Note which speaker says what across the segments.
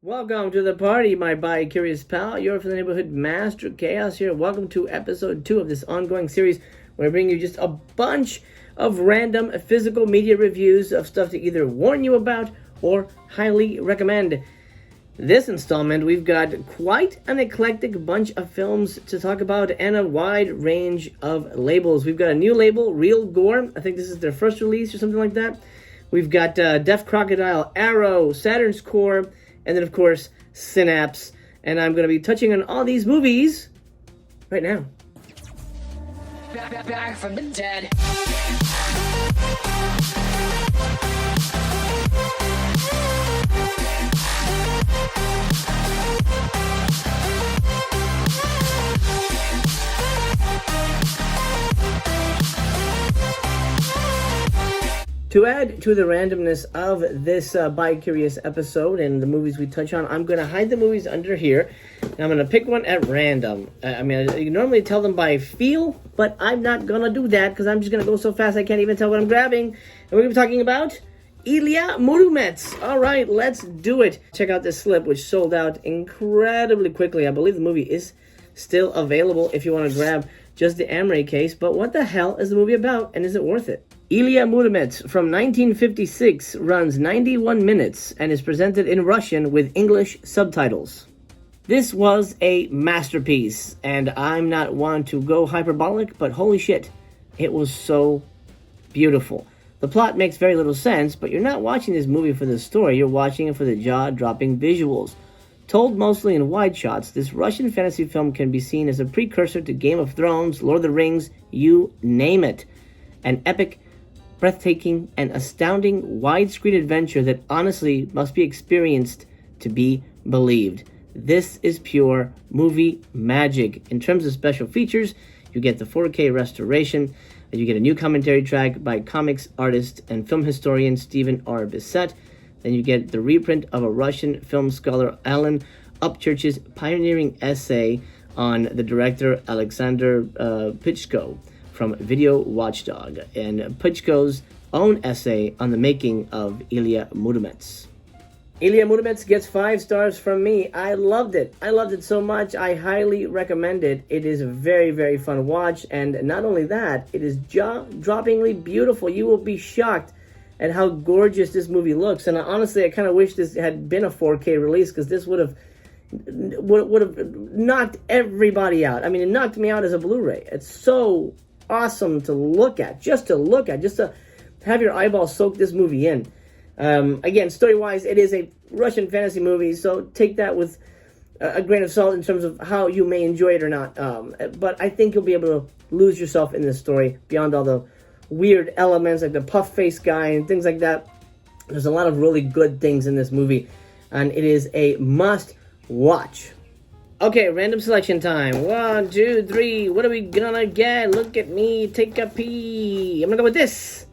Speaker 1: Welcome to the party, my bi-curious pal. You're from the neighborhood Master Chaos here. Welcome to episode 2 of this ongoing series where I bring you just a bunch of random physical media reviews of stuff to either warn you about or highly recommend. This installment, we've got quite an eclectic bunch of films to talk about and a wide range of labels. We've got a new label, ReelGore. I think this is their first release or something like that. We've got Deaf Crocodile, Arrow, Saturn's Core, and then, of course, Synapse. And I'm going to be touching on all these movies right now.
Speaker 2: Back from the dead.
Speaker 1: To add to the randomness of this bi-curious episode and the movies we touch on, I'm going to hide the movies under here. And I'm going to pick one at random. You normally tell them by feel, but I'm not going to do that because I'm just going to go so fast I can't even tell what I'm grabbing. And we're going to be talking about Ilia Moromets. All right, let's do it. Check out this slip, which sold out incredibly quickly. I believe the movie is still available if you want to grab just the Amray case. But what the hell is the movie about, and is it worth it? Ilia Moromets from 1956 runs 91 minutes and is presented in Russian with English subtitles. This was a masterpiece, and I'm not one to go hyperbolic, but holy shit, it was so beautiful. The plot makes very little sense, but you're not watching this movie for the story, you're watching it for the jaw-dropping visuals. Told mostly in wide shots, this Russian fantasy film can be seen as a precursor to Game of Thrones, Lord of the Rings, you name it. An epic, breathtaking, and astounding widescreen adventure that honestly must be experienced to be believed. This is pure movie magic. In terms of special features, you get the 4K restoration, and you get a new commentary track by comics artist and film historian Stephen R. Bissett. Then you get the reprint of a Russian film scholar Alan Upchurch's pioneering essay on the director Alexander Pichko from Video Watchdog, and Pichko's own essay on the making of Ilia Moromets. Ilia Moromets gets 5 stars from me. I loved it. I loved it so much. I highly recommend it. It is a very, very fun watch, and not only that, it is jaw-droppingly beautiful. You will be shocked at how gorgeous this movie looks. And honestly, I kind of wish this had been a 4K release, because this would have knocked everybody out. I mean, it knocked me out as a Blu-ray. It's so awesome to look at, just to have your eyeballs soak this movie in. Again, story-wise, it is a Russian fantasy movie, so take that with a grain of salt in terms of how you may enjoy it or not. But I think you'll be able to lose yourself in this story beyond all the weird elements like the puff-faced guy and things like that. There's a lot of really good things in this movie, and it is a must-watch. Okay, random selection time. 1, 2, 3. What are we gonna get? Look at me. Take a pee. I'm gonna go with this.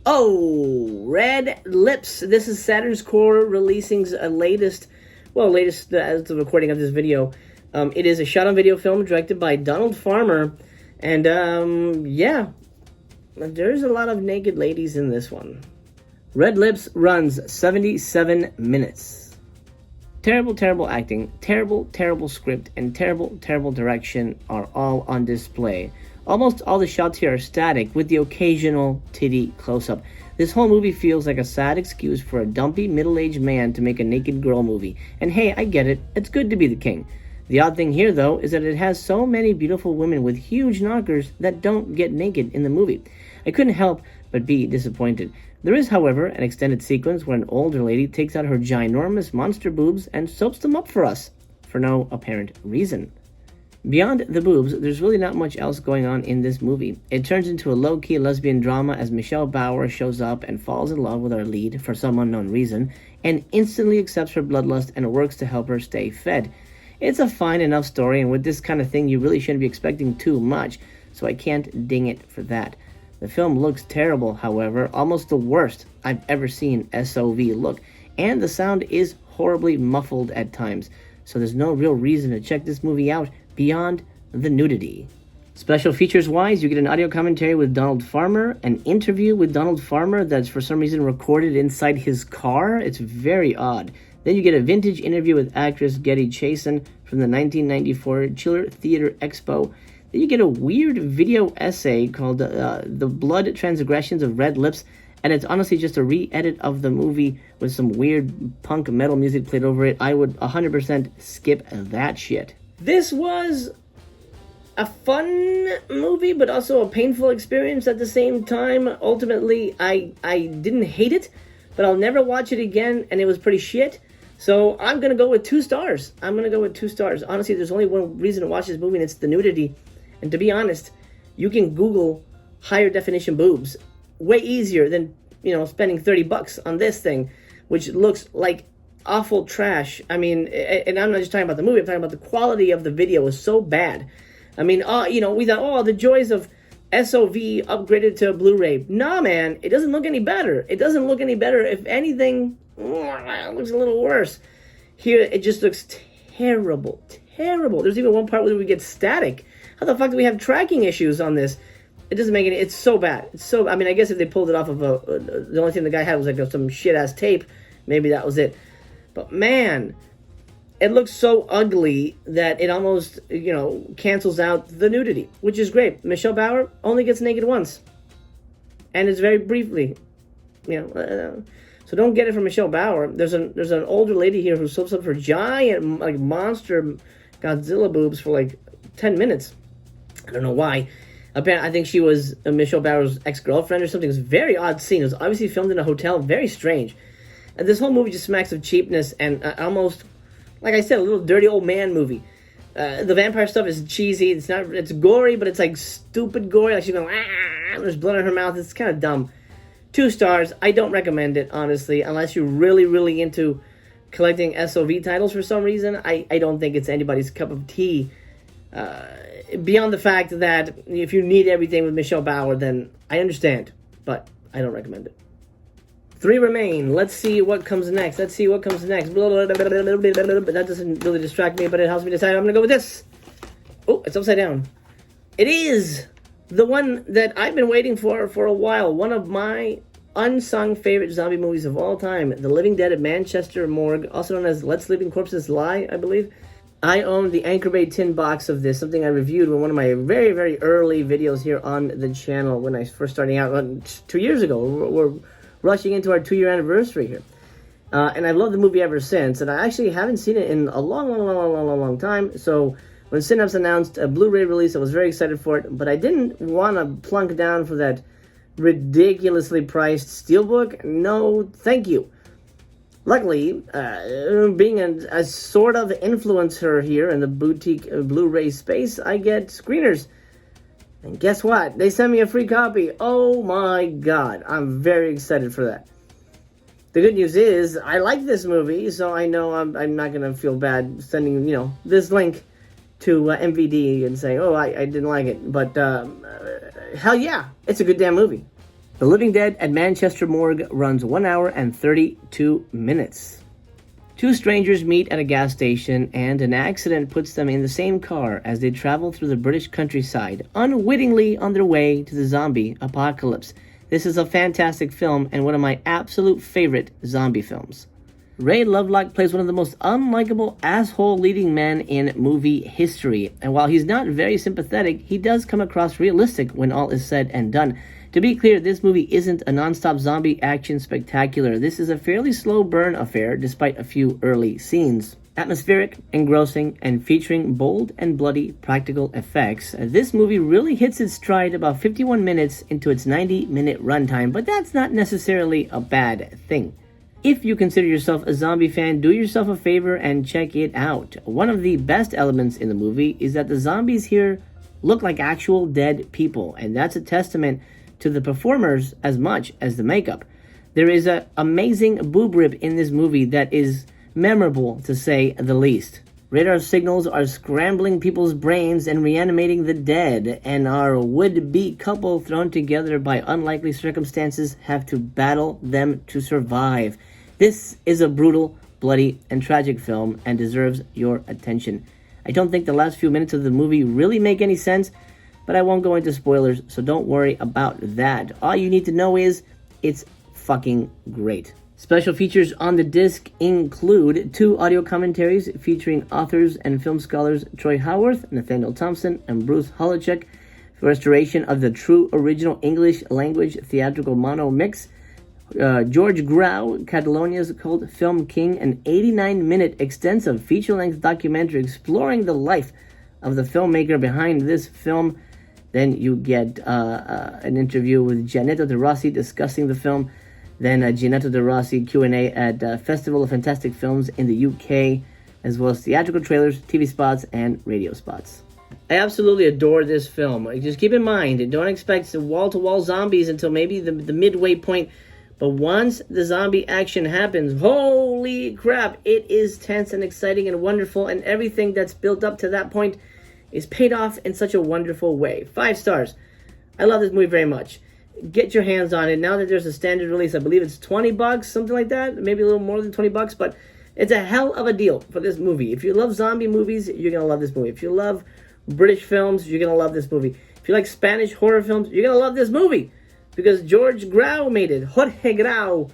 Speaker 1: Oh, Red Lips. This is Saturn's Core releasing a latest as the recording of this video. It is a shot-on-video film directed by Donald Farmer. And, yeah, there's a lot of naked ladies in this one. Red Lips runs 77 minutes. Terrible, terrible acting, terrible script, and terrible direction are all on display. Almost all the shots here are static, with the occasional titty close-up. This whole movie feels like a sad excuse for a dumpy, middle-aged man to make a naked girl movie. And hey, I get it, it's good to be the king. The odd thing here, though, is that it has so many beautiful women with huge knockers that don't get naked in the movie. I couldn't help but be disappointed. There is, however, an extended sequence where an older lady takes out her ginormous monster boobs and soaps them up for us, for no apparent reason. Beyond the boobs, there's really not much else going on in this movie. It turns into a low-key lesbian drama as Michelle Bauer shows up and falls in love with our lead for some unknown reason, and instantly accepts her bloodlust and works to help her stay fed. It's a fine enough story, and with this kind of thing, you really shouldn't be expecting too much, so I can't ding it for that. The film looks terrible, however, almost the worst I've ever seen SOV look, and the sound is horribly muffled at times, so there's no real reason to check this movie out beyond the nudity. Special features wise, you get an audio commentary with Donald Farmer, an interview with Donald Farmer that's for some reason recorded inside his car. It's very odd. Then you get a vintage interview with actress Getty Chason from the 1994 Chiller Theater Expo. Then you get a weird video essay called The Blood Transgressions of Red Lips, and it's honestly just a re-edit of the movie with some weird punk metal music played over it. I would 100% skip that shit. This was a fun movie, but also a painful experience at the same time. Ultimately, I didn't hate it, but I'll never watch it again, and it was pretty shit. So I'm going to go with 2 stars. I'm going to go with 2 stars. Honestly, there's only one reason to watch this movie, and it's the nudity. And to be honest, you can Google higher definition boobs way easier than, spending $30 on this thing, which looks like awful trash. I mean, and I'm not just talking about the movie, I'm talking about the quality of the video is so bad. I mean, we thought, the joys of SOV upgraded to Blu-ray. Nah, man, it doesn't look any better. It doesn't look any better. If anything, it looks a little worse. Here, it just looks terrible. There's even one part where we get static. How the fuck do we have tracking issues on this? It doesn't make any... It's so bad. I guess if they pulled it off of the only thing the guy had was like some shit-ass tape, maybe that was it. But man, it looks so ugly that it almost, cancels out the nudity, which is great. Michelle Bauer only gets naked once. And it's very briefly, So don't get it from Michelle Bauer. There's an older lady here who slips up for giant, monster Godzilla boobs for 10 minutes. I don't know why. Apparently, I think she was Michelle Bauer's ex-girlfriend or something. It was a very odd scene. It was obviously filmed in a hotel. Very strange. And this whole movie just smacks of cheapness and almost, like I said, a little dirty old man movie. The vampire stuff is cheesy. It's gory, but it's stupid gory. She's going, there's blood in her mouth. It's kind of dumb. 2 stars. I don't recommend it, honestly, unless you're really, really into collecting SOV titles for some reason. I don't think it's anybody's cup of tea. Beyond the fact that if you need everything with Michelle Bauer, then I understand, but I don't recommend it. 3 remain. Let's see what comes next. But that doesn't really distract me, but it helps me decide. I'm going to go with this. Oh, it's upside down. It is the one that I've been waiting for a while. One of my unsung favorite zombie movies of all time. The Living Dead at Manchester Morgue, also known as Let Sleeping Corpses Lie, I believe. I own the Anchor Bay tin box of this, something I reviewed in one of my very, very early videos here on the channel when I first starting out 2 years ago. We're rushing into our 2-year anniversary here. And I've loved the movie ever since, and I actually haven't seen it in a long time. So when Synapse announced a Blu-ray release, I was very excited for it, but I didn't want to plunk down for that ridiculously priced steelbook. No, thank you. Luckily, being a sort of influencer here in the boutique Blu-ray space, I get screeners. And guess what? They sent me a free copy. Oh my god. I'm very excited for that. The good news is, I like this movie, so I know I'm not going to feel bad sending, this link to MVD and saying, oh, I didn't like it. But, hell yeah, it's a good damn movie. The Living Dead at Manchester Morgue runs 1 hour and 32 minutes. 2 strangers meet at a gas station, and an accident puts them in the same car as they travel through the British countryside, unwittingly on their way to the zombie apocalypse. This is a fantastic film and one of my absolute favorite zombie films. Ray Lovelock plays one of the most unlikable asshole leading men in movie history, and while he's not very sympathetic, he does come across realistic when all is said and done. To be clear, this movie isn't a non-stop zombie action spectacular. This is a fairly slow burn affair, despite a few early scenes. Atmospheric, engrossing, and featuring bold and bloody practical effects, this movie really hits its stride about 51 minutes into its 90-minute runtime, but that's not necessarily a bad thing. If you consider yourself a zombie fan, do yourself a favor and check it out. One of the best elements in the movie is that the zombies here look like actual dead people, and that's a testament to the performers as much as the makeup. There is an amazing boob rip in this movie that is memorable, to say the least. Radar signals are scrambling people's brains and reanimating the dead, and our would-be couple thrown together by unlikely circumstances have to battle them to survive. This is a brutal, bloody, and tragic film and deserves your attention. I don't think the last few minutes of the movie really make any sense, but I won't go into spoilers, so don't worry about that. All you need to know is, it's fucking great. Special features on the disc include 2 audio commentaries featuring authors and film scholars Troy Howarth, Nathaniel Thompson, and Bruce Holochek for restoration of the true original English language theatrical mono mix. George Grau, Catalonia's cult film king, an 89-minute extensive feature-length documentary exploring the life of the filmmaker behind this film. Then you get an interview with Gianetto De Rossi discussing the film. Then Gianetto De Rossi Q&A at Festival of Fantastic Films in the UK, as well as theatrical trailers, TV spots, and radio spots. I absolutely adore this film. Just keep in mind, don't expect wall-to-wall zombies until maybe the midway point. But once the zombie action happens, holy crap, it is tense and exciting and wonderful, and everything that's built up to that point is paid off in such a wonderful way. 5 stars. I love this movie very much. Get your hands on it. Now that there's a standard release, I believe it's $20, something like that, maybe a little more than $20, but it's a hell of a deal for this movie. If you love zombie movies, you're going to love this movie. If you love British films, you're going to love this movie. If you like Spanish horror films, you're going to love this movie. Because George Grau made it. Jorge Grau,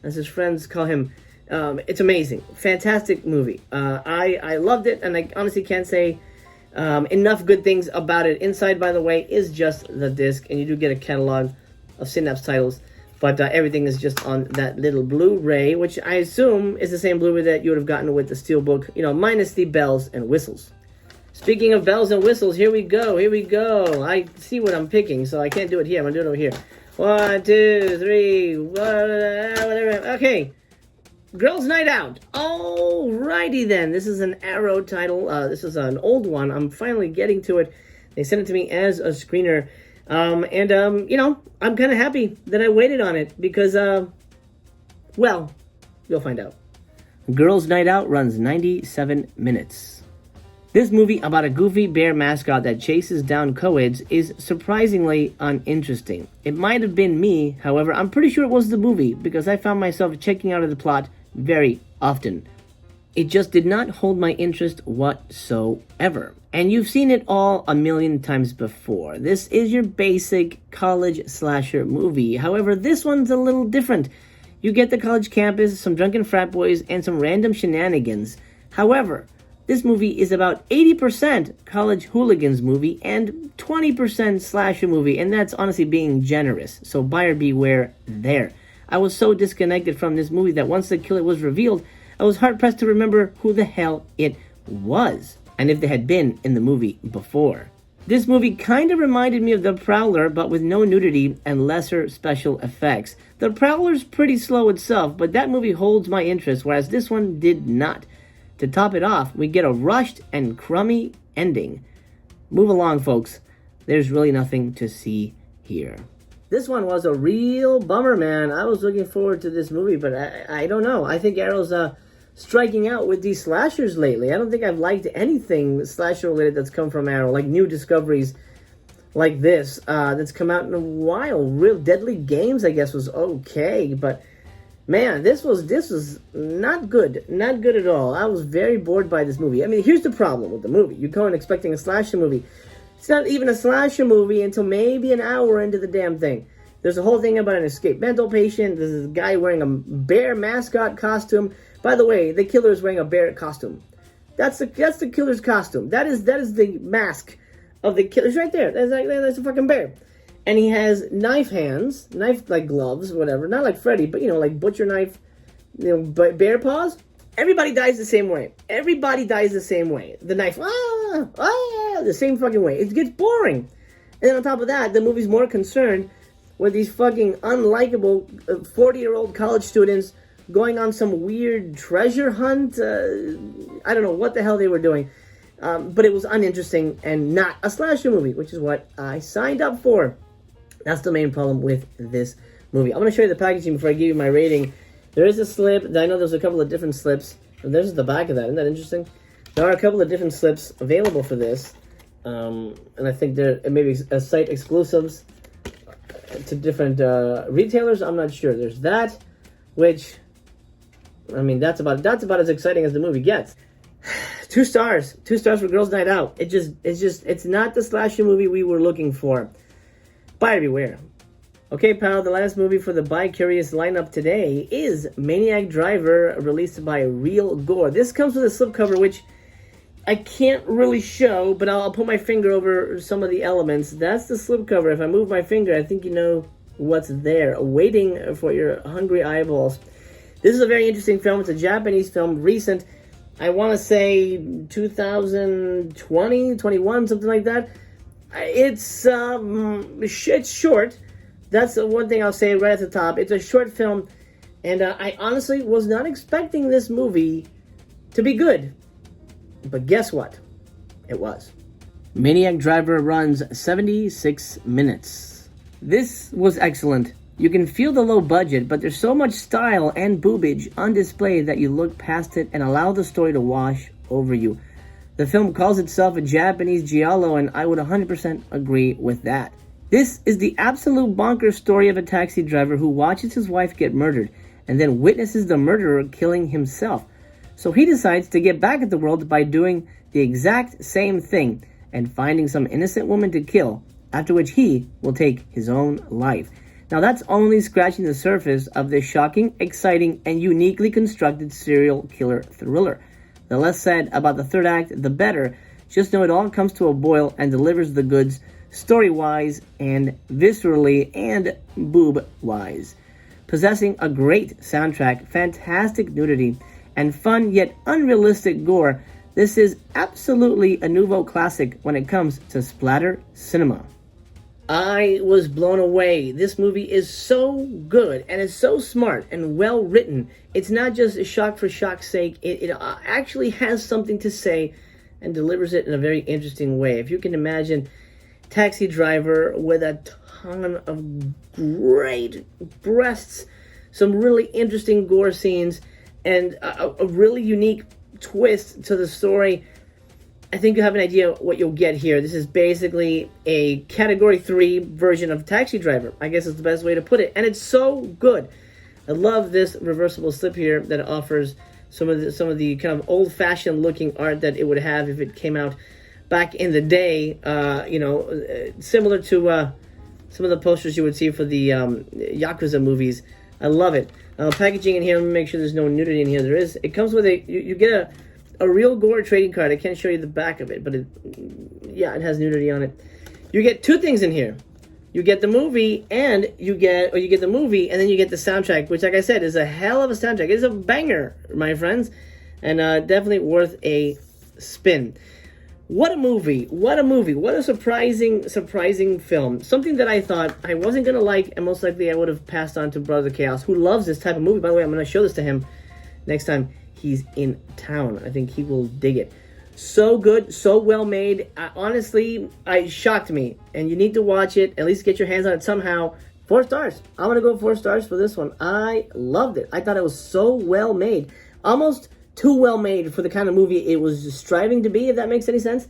Speaker 1: as his friends call him. It's amazing. Fantastic movie. I loved it, and I honestly can't say enough good things about it. Inside, by the way, is just the disc, and you do get a catalog of Synapse titles. But everything is just on that little Blu-ray, which I assume is the same Blu-ray that you would have gotten with the Steelbook, minus the bells and whistles. Speaking of bells and whistles, here we go. I see what I'm picking, so I can't do it here. I'm going to do it over here. 1, 2, 3, whatever. Okay. Girls' Night Out. Alrighty then. This is an Arrow title. This is an old one. I'm finally getting to it. They sent it to me as a screener. I'm kind of happy that I waited on it because, well, you'll find out. Girls' Night Out runs 97 minutes. This movie about a goofy bear mascot that chases down coeds is surprisingly uninteresting. It might have been me, however, I'm pretty sure it was the movie because I found myself checking out of the plot very often. It just did not hold my interest whatsoever. And you've seen it all a million times before. This is your basic college slasher movie. However, this one's a little different. You get the college campus, some drunken frat boys, and some random shenanigans. However, this movie is about 80% college hooligans movie and 20% slasher movie, and that's honestly being generous. So buyer beware there. I was so disconnected from this movie that once the killer was revealed, I was hard-pressed to remember who the hell it was, and if they had been in the movie before. This movie kind of reminded me of The Prowler, but with no nudity and lesser special effects. The Prowler's pretty slow itself, but that movie holds my interest, whereas this one did not. To top it off, we get a rushed and crummy ending. Move along, folks. There's really nothing to see here. This one was a real bummer, man. I was looking forward to this movie, but I don't know. I think Arrow's striking out with these slashers lately. I don't think I've liked anything slasher-related that's come from Arrow, like new discoveries like this that's come out in a while. Real Deadly Games, I guess, was okay, but man, this was not good. Not good at all. I was very bored by this movie. I mean, here's the problem with the movie. You go in expecting a slasher movie. It's not even a slasher movie until maybe an hour into the damn thing. There's a whole thing about an escaped mental patient. There's a guy wearing a bear mascot costume. By the way, the killer is wearing a bear costume. That's the killer's costume. That is the mask of the killer. It's right there. That's a fucking bear. And he has knife hands, like gloves, whatever. Not like Freddy, but like butcher knife, bear paws. Everybody dies the same way. The knife, the same fucking way. It gets boring. And then on top of that, the movie's more concerned with these fucking unlikable 40-year-old college students going on some weird treasure hunt. I don't know what the hell they were doing. But it was uninteresting and not a slasher movie, which is what I signed up for. That's the main problem with this movie. I'm going to show you the packaging before I give you my rating. There is a slip. I know there's a couple of different slips. And there's the back of that. Isn't that interesting? There are a couple of different slips available for this. And I think there may be site exclusives to different retailers. I'm not sure. There's that, which, I mean, that's about as exciting as the movie gets. 2 stars. 2 stars for Girls' Night Out. It's not the slasher movie we were looking for. Buyer beware. Okay, pal, the last movie for the Bi-Curious lineup today is Maniac Driver, released by ReelGore. This comes with a slipcover, which I can't really show, but I'll put my finger over some of the elements. That's the slipcover. If I move my finger, I think you know what's there, waiting for your hungry eyeballs. This is a very interesting film. It's a Japanese film, recent. I want to say 2020, 21, something like that. It's short. That's the one thing I'll say right at the top. It's a short film, and I honestly was not expecting this movie to be good. But guess what? It was. Maniac Driver runs 76 minutes. This was excellent. You can feel the low budget, but there's so much style and boobage on display that you look past it and allow the story to wash over you. The film calls itself a Japanese giallo, and I would 100% agree with that. This is the absolute bonkers story of a taxi driver who watches his wife get murdered and then witnesses the murderer killing himself. So he decides to get back at the world by doing the exact same thing and finding some innocent woman to kill, after which he will take his own life. Now that's only scratching the surface of this shocking, exciting, and uniquely constructed serial killer thriller. The less said about the third act, the better. Just know it all comes to a boil and delivers the goods, story-wise and viscerally and boob-wise. Possessing a great soundtrack, fantastic nudity, and fun yet unrealistic gore, this is absolutely a nouveau classic when it comes to splatter cinema. I was blown away. This movie is so good and it's so smart and well written. It's not just a shock for shock's sake. It actually has something to say and delivers it in a very interesting way. If you can imagine Taxi Driver with a ton of great breasts, some really interesting gore scenes, and a really unique twist to the story, I think you have an idea what you'll get here. This is basically a Category 3 version of Taxi Driver. I guess is the best way to put it. And it's so good. I love this reversible slip here that offers some of the kind of old-fashioned looking art that it would have if it came out back in the day, similar to some of the posters you would see for the Yakuza movies. I love it. Packaging in here, let me make sure there's no nudity in here. There is. It comes with you get a ReelGore trading card. I can't show you the back of it, but it has nudity on it. You get two things in here. You get the movie, and you get the movie, and then you get the soundtrack, which, like I said, is a hell of a soundtrack. It is a banger, my friends, and definitely worth a spin. What a movie! What a movie! What a surprising film. Something that I thought I wasn't gonna like, and most likely I would have passed on to Brother Chaos, who loves this type of movie. By the way, I'm gonna show this to him next time he's in town. I think he will dig it. So good, so well made. Honestly, it shocked me, and you need to watch it. At least get your hands on it somehow. 4 stars. I'm gonna go 4 stars for this one. I loved it. I thought it was so well made, almost too well made for the kind of movie it was striving to be. If that makes any sense,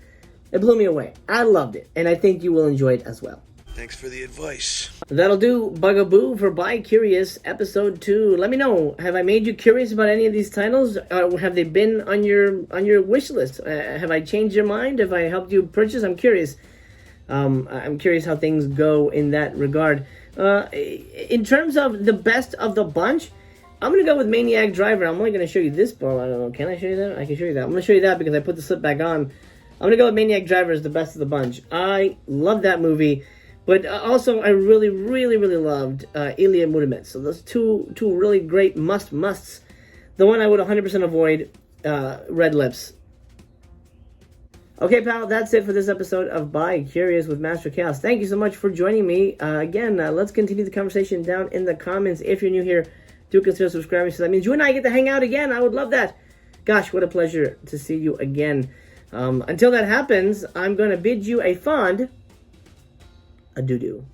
Speaker 1: it blew me away. I loved it, and I think you will enjoy it as well.
Speaker 2: Thanks for the advice.
Speaker 1: That'll do, Bugaboo, for Bi-Curious Episode 2. Let me know, have I made you curious about any of these titles? Have they been on your wish list? Have I changed your mind? Have I helped you purchase? I'm curious. I'm curious how things go in that regard. In terms of the best of the bunch, I'm going to go with Maniac Driver. I'm only going to show you this ball. I don't know. Can I show you that? I can show you that. I'm going to show you that because I put the slip back on. I'm going to go with Maniac Driver as the best of the bunch. I love that movie. But also, I really, really, really loved Ilia Moromets. So those two really great musts. The one I would 100% avoid, Red Lips. Okay, pal, that's it for this episode of Bi-Curious with Master Chaos. Thank you so much for joining me. Again, let's continue the conversation down in the comments. If you're new here, do consider subscribing, so that means you and I get to hang out again. I would love that. Gosh, what a pleasure to see you again. Until that happens, I'm going to bid you a fond adieu.